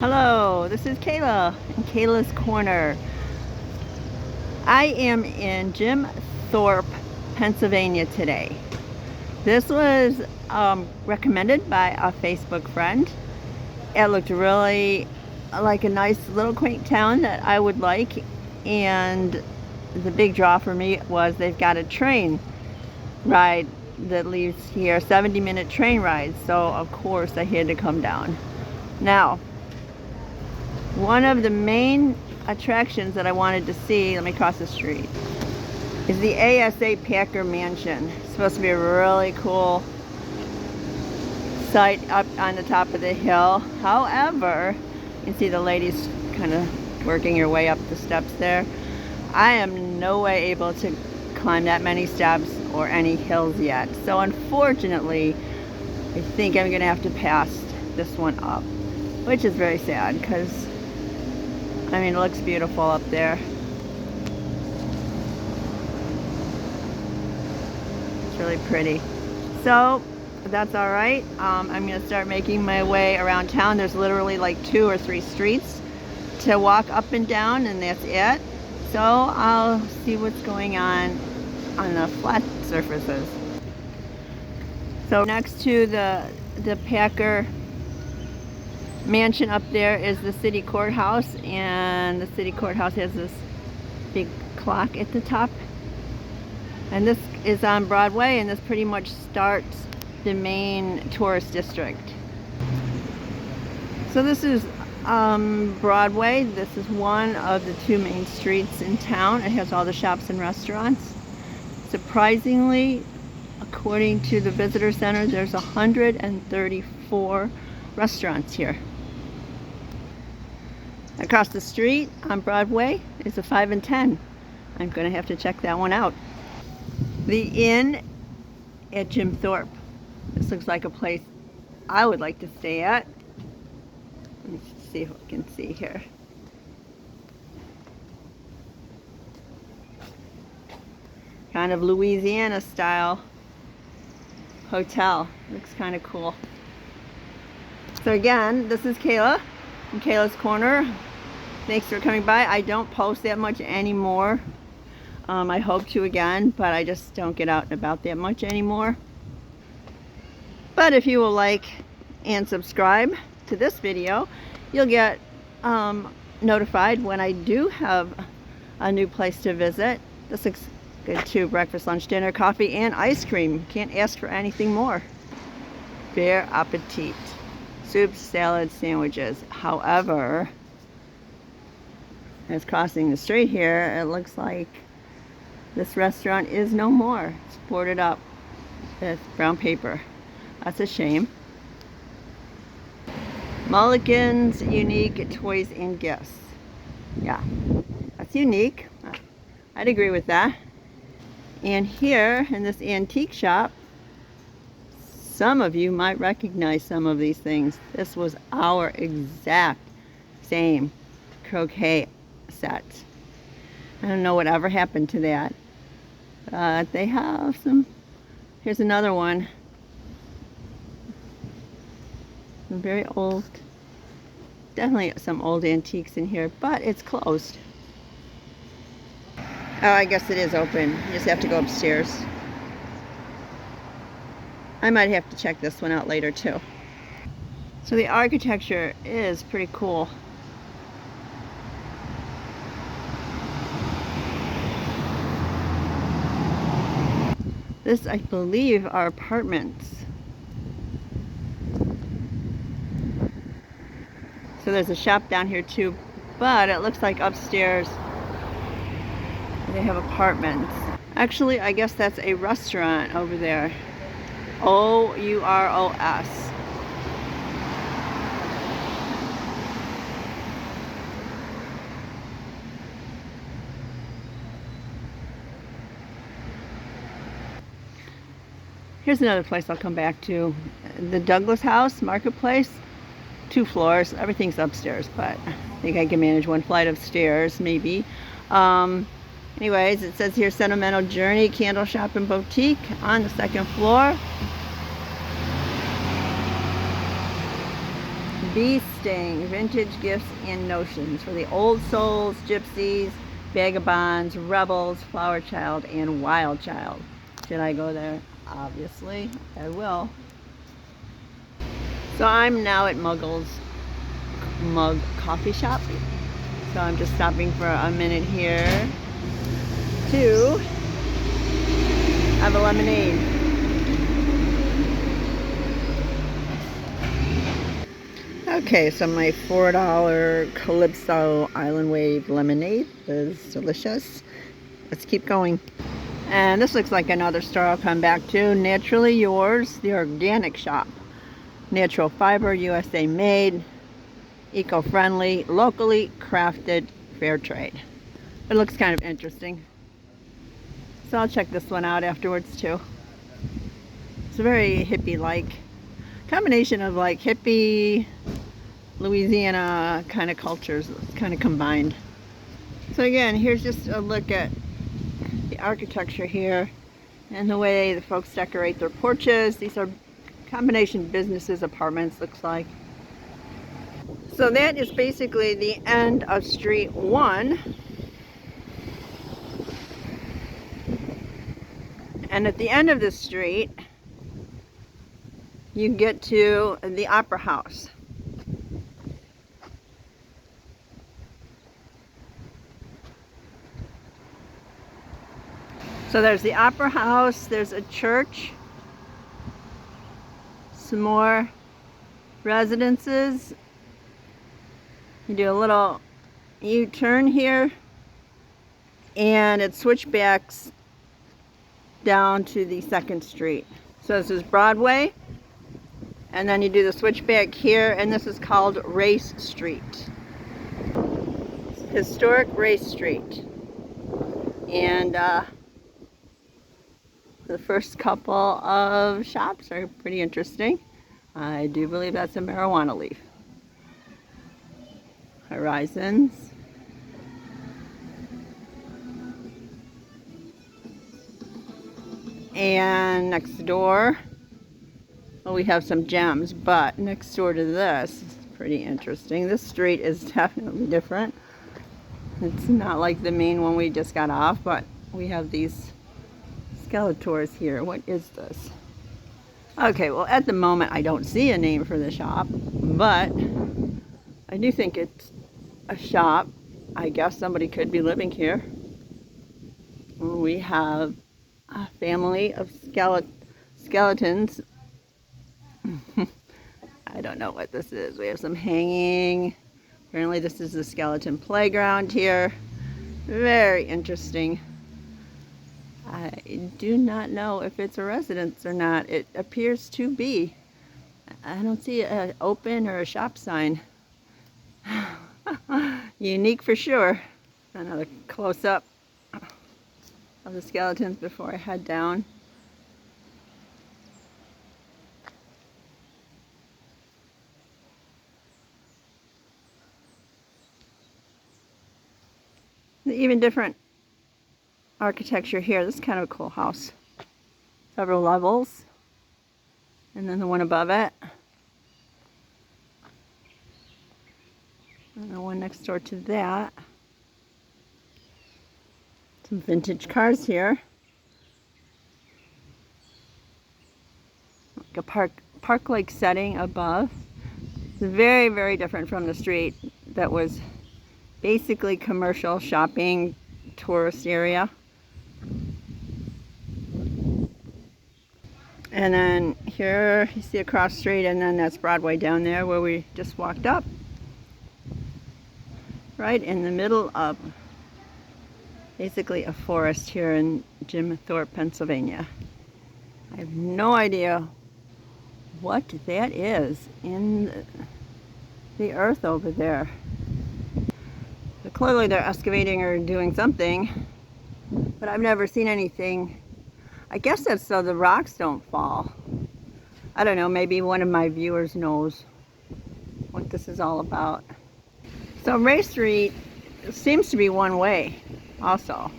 Hello, this is Kaayla in Kaayla's Corner. I am in Jim Thorpe, Pennsylvania today. This was recommended by a Facebook friend. It looked really like a nice little quaint town that I would like, and the big draw for me was they've got a train ride that leaves here, 70-minute train ride, so of course I had to come down. Now, one of the main attractions that I wanted to see, let me cross the street, is the ASA Packer Mansion. It's supposed to be a really cool site up on the top of the hill. However, you can see the ladies kind of working her way up the steps there. I am no way able to climb that many steps or any hills yet. So unfortunately, I think I'm going to have to pass this one up, which is very sad because I mean, it looks beautiful up there. It's really pretty. So, that's alright. I'm going to start making my way around town. There's literally like 2 or 3 streets to walk up and down, and that's it. So, I'll see what's going on the flat surfaces. So, next to the Packer Mansion up there is the city courthouse, and the city courthouse has this big clock at the top, and this is on Broadway, and this pretty much starts the main tourist district. So this is Broadway. This is one of the 2 main streets in town. It has all the shops and restaurants. Surprisingly, according to the visitor center, there's 134 restaurants here. Across the street on Broadway is a 5 and 10. I'm going to have to check that one out. The inn at Jim Thorpe. This looks like a place I would like to stay at. Let me see if I can see here. Kind of Louisiana style hotel. Looks kind of cool. So again, this is Kaayla from Kaayla's Corner. Thanks for coming by. I don't post that much anymore. I hope to again, but I just don't get out and about that much anymore. But if you will like and subscribe to this video, you'll get notified when I do have a new place to visit. This looks good too. Breakfast, lunch, dinner, coffee, and ice cream. Can't ask for anything more. Bon appetit. Soups, salads, sandwiches. However, as crossing the street here, it looks like this restaurant is no more. It's boarded up with brown paper. That's a shame. Mulligan's Unique Toys and Gifts. Yeah, that's unique. I'd agree with that. And here in this antique shop, some of you might recognize some of these things. This was our exact same croquet set. I don't know whatever happened to that. But they have some. Here's another one. Some very old. Definitely some old antiques in here, but it's closed. Oh, I guess it is open. You just have to go upstairs. I might have to check this one out later too. So the architecture is pretty cool. This, I believe, are apartments. So there's a shop down here too, but it looks like upstairs they have apartments. Actually, I guess that's a restaurant over there. O-U-R-O-S. Here's another place I'll come back to. The Douglas House Marketplace. 2 floors. Everything's upstairs, but I think I can manage 1 flight of stairs, maybe. Anyways, it says here Sentimental Journey Candle Shop and Boutique on the 2nd floor. Bee Sting, Vintage Gifts and Notions for the Old Souls, Gypsies, Vagabonds, Rebels, Flower Child, and Wild Child. Should I go there? Obviously, I will. So I'm now at Muggle's Mug Coffee Shop. So I'm just stopping for a minute here to have a lemonade. Okay, so my $4 Calypso Island Wave lemonade is delicious. Let's keep going. And this looks like another store I'll come back to. Naturally Yours, the organic shop. Natural fiber, USA made, eco-friendly, locally crafted, fair trade. It looks kind of interesting. So I'll check this one out afterwards too. It's a very hippie-like combination of like hippie, Louisiana kind of cultures. It's kind of combined. So again, here's just a look at the architecture here and the way the folks decorate their porches. These are combination businesses, apartments, looks like. So that is basically the end of Street 1. And at the end of this street, you get to the Opera House. So there's the Opera House, there's a church, some more residences. You do a little U-turn here, and it switchbacks down to the 2nd Street. So this is Broadway, and then you do the switchback here, and this is called Race Street. Historic Race Street. And the first couple of shops are pretty interesting. I do believe that's a marijuana leaf. Horizons. And next door, well, we have some gems, but next door to this is pretty interesting. This street is definitely different. It's not like the main one we just got off, but we have these Skeletors here. What is this? Okay, well at the moment I don't see a name for the shop, but I do think it's a shop. I guess somebody could be living here. We have a family of skeletons. I don't know what this is. We have some hanging. Apparently this is the skeleton playground here. Very interesting. I do not know if it's a residence or not. It appears to be. I don't see an open or a shop sign. Unique for sure. Another close-up of the skeletons before I head down. Even different architecture here. This is kind of a cool house. Several levels. And then the one above it. And the one next door to that. Some vintage cars here. Like a park-like setting above. It's very, very different from the street that was basically commercial shopping tourist area. And then here you see across the street, and then that's Broadway down there where we just walked up. Right in the middle of basically a forest here in Jim Thorpe, Pennsylvania. I have no idea what that is in the earth over there. So clearly they're excavating or doing something, but I've never seen anything. I guess that's so the rocks don't fall. I don't know, maybe one of my viewers knows what this is all about. So Race Street seems to be one way also.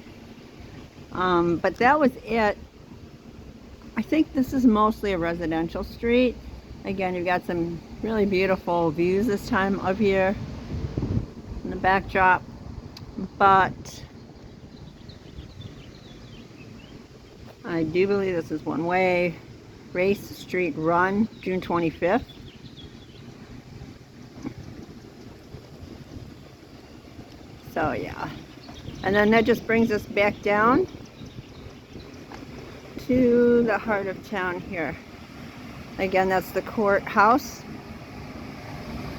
But that was it. I think this is mostly a residential street. Again, you've got some Really beautiful views this time up here in the backdrop, but I do believe this is one way. Race Street Run, June 25th. So yeah, and then that just brings us back down to the heart of town here. Again, that's the Courthouse,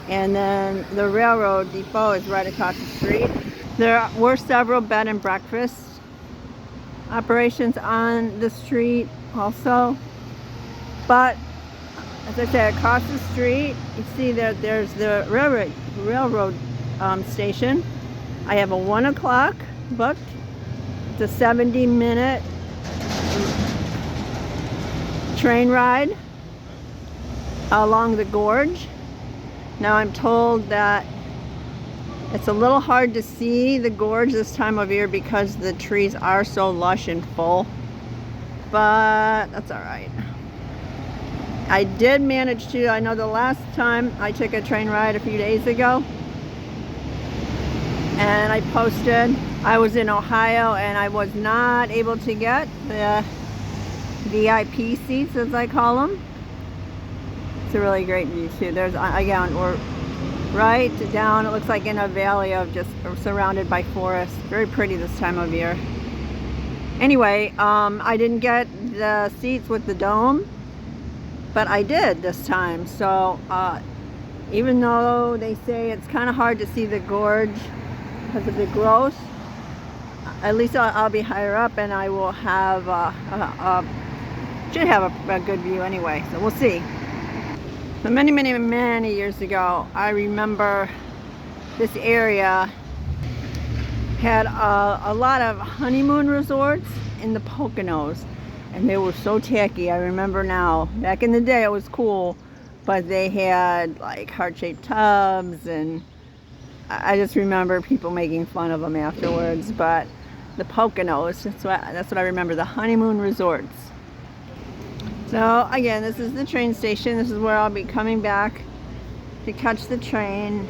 and then the railroad depot is right across the street. There were several bed and breakfast operations on the street also, but as I said, across the street you see that there's the railroad station. I have a 1 o'clock booked. It's a 70-minute train ride along the gorge. Now I'm told that it's a little hard to see the gorge this time of year because the trees are so lush and full, but that's all right. I did manage to, I know the last time I took a train ride a few days ago, and I posted, I was in Ohio and I was not able to get the VIP seats, as I call them. It's a really great view too. There's, again, we're right down, it looks like in a valley of just surrounded by forest. Very pretty this time of year. Anyway, I didn't get the seats with the dome, but I did this time. So even though they say it's kind of hard to see the gorge because of the growth, at least I'll be higher up and I will have should have a good view anyway, so we'll see. So many years ago, I remember this area had a lot of honeymoon resorts in the Poconos, and they were so tacky. I remember now. Back in the day it was cool, but they had like heart-shaped tubs, and I just remember people making fun of them afterwards. But the Poconos, that's what I remember, the honeymoon resorts. So again, this is the train station. This is where I'll be coming back to catch the train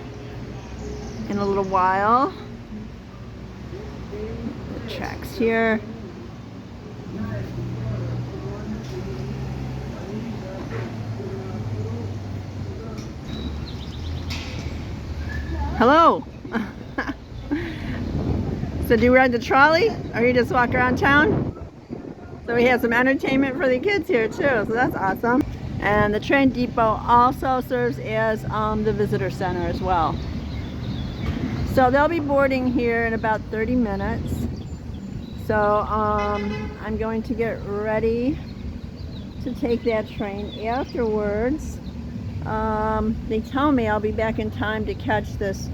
in a little while. The tracks here. Hello. So do you ride the trolley or you just walk around town? So we have some entertainment for the kids here too, so that's awesome. And the train depot also serves as the visitor center as well. So they'll be boarding here in about 30 minutes. So I'm going to get ready to take that train afterwards. They tell me I'll be back in time to catch this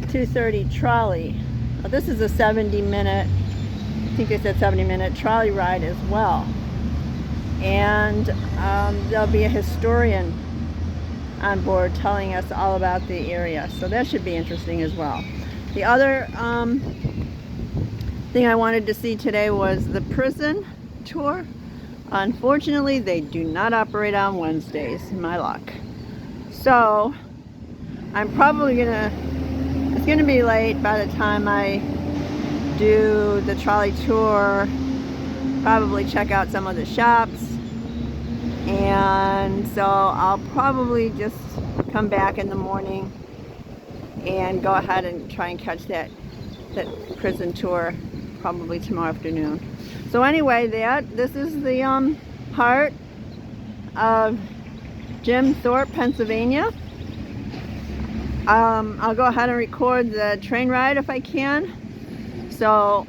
2:30 trolley. Now, this is a 70-minute, I think they said 70-minute trolley ride as well. And there'll be a historian on board telling us all about the area. So that should be interesting as well. The other thing I wanted to see today was the prison tour. Unfortunately, they do not operate on Wednesdays, my luck. So I'm probably it's gonna be late by the time I do the trolley tour. Probably check out some of the shops, and so I'll probably just come back in the morning and go ahead and try and catch that prison tour probably tomorrow afternoon. So anyway, this is the heart of Jim Thorpe, Pennsylvania. I'll go ahead and record the train ride if I can. So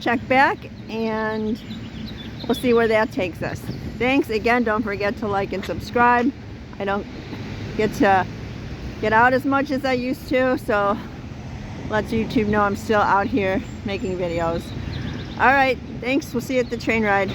check back and we'll see where that takes us. Thanks again. Don't forget to like and subscribe. I don't get to get out as much as I used to, so let YouTube know I'm still out here making videos. All right, thanks. We'll see you at the train ride.